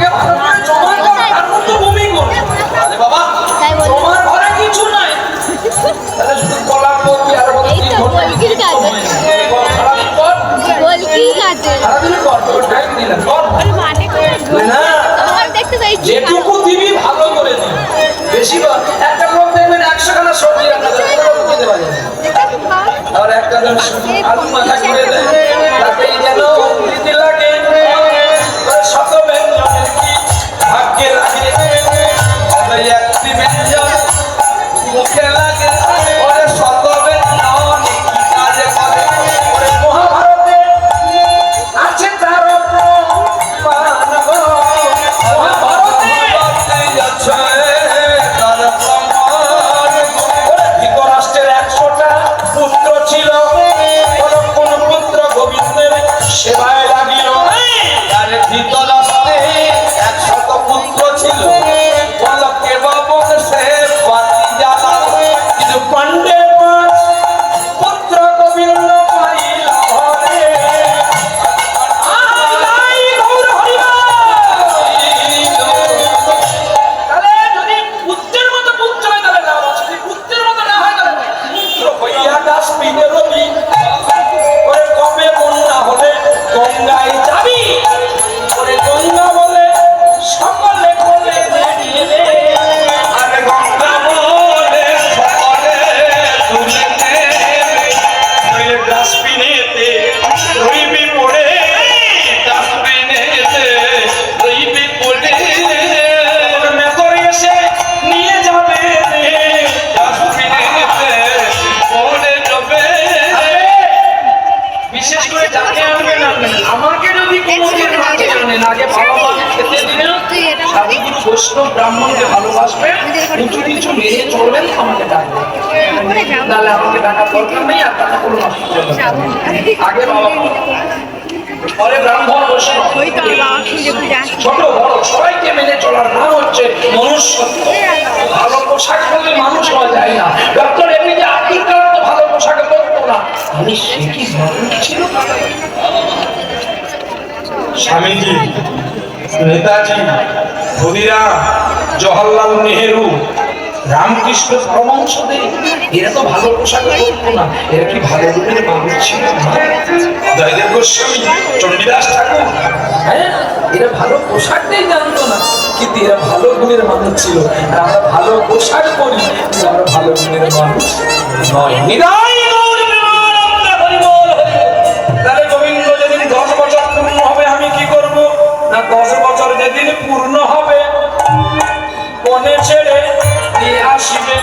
আগে ভালো করে জমা কর, তারপর তো বমি করবে। আরে বাবা তোমার ঘরে কিছু নাই, তাহলে শুধু কলার বলবি আর বলবি বলকির কাছে সারাদিন কর, বলকির কাছে সারাদিন কর, তোর টাইম দিলাম কর না, আমার দেখতে চাইছি যেটুকু দিবি ভালো করে দিবি, বেশি কর। একটা লোক দেখবেন 100 খানা সবজি রান্না করে কোনো খেতে পারে না, আর একটা জন আলু মাখা করে দেয়, তাতেই যেন দিতে লাগে শত ব্যঞ্জনের কি ভাগ্যে লাগে, ওই একটি ব্যঞ্জন মুখে লাগে ওরে শত ব্যঞ্জন কি কাজে করে। ওরে মহাভারতে আছে তার প্রমাণ গো, মহাভারতে আছে তার প্রমাণ। ওরে ধৃতরাষ্ট্রের 100টা পুত্র ছিল, কোন পুত্র গোবিন্দের সেবায় লাগিল। আরে ধৃতরাষ্ট্রে 100 পুত্র ছিল, বলকে বাবন সে বাতি জ্বালা, কিন্তু পাণ্ডের 5 পুত্র গোবিন্দ পাইল হরে। তাহলে যদি পুত্রের মতো পুত্র হয় তাহলে না, যদি পুত্রের মতো না হয় তাহলে পুত্র হইয়া কাশ্মীরে রবি। ওরে কবে বন্যা হলে গঙ্গায় যাবি, ওরে গঙ্গা বলে সকলে বলে বেরিয়ে রে, আরে গঙ্গা বলে সকলে তুলে নে, নইলে ডাস্টবিনেতে রইবি পড়ে, ডাস্টবিনেতে রইবি পড়ে, মেতরে এসে নিয়ে যাবে রে, ডাস্টবিনেতে পড়ে যাবে। বিশেষ করে যাকে আনবেন আনবেন, আমাকে যদি কোনোদিন মাকে আনেন, আগে বাবা মাকে খেতে দিবেন, সাধুগুরু বৈষ্ণব ব্রাহ্মণকে ভালোবাসবেন, উঁচু নিচু মেনে চলবেন, আমাকে ডাকবেন, তাহলে আমাকে ডাকার দরকার নেই, আর টাকা কোনো অসুবিধা নেই। আগে বাবা পরে ব্রাহ্মণ বৈষ্ণব, ছোট বড় সবাইকে মেনে চলার নাম হচ্ছে মনুষ্যত্ব। ভালো পোশাক পরলে মানুষ হওয়া যায় না। ডক্টর এপিজে আব্দুল কালাম তো ভালো পোশাক পরতো না, আমি সে কি মানুষ ছিল। স্বামীজি, নেতাজি, ক্ষুদিরাম, জওহরলাল নেহেরু, রামকৃষ্ণ পরমহংসদেব, এরা তো ভালো পোশাক পরতো না, এরা কি ভালো গুণের মানুষ ছিল না? জয়দেব গোস্বামী, চণ্ডীদাস ঠাকুর, হ্যাঁ, এরা ভালো পোশাকটাই জানতো না, কিন্তু এরা ভালো গুণের মানুষ ছিল। আর আমরা ভালো পোশাক পরি, কিন্তু আমরা ভালো গুণের মানুষ নয়। নিদাই গৌর প্রেমানন্দ হরি বল হরি বল। তাহলে গোবিন্দ যেদিন 10 বছর পূর্ণ হবে আমি কি করব না, 10 বছর যেদিন পূর্ণ হবে বনে ছেড়ে দিয়ে আসিবে।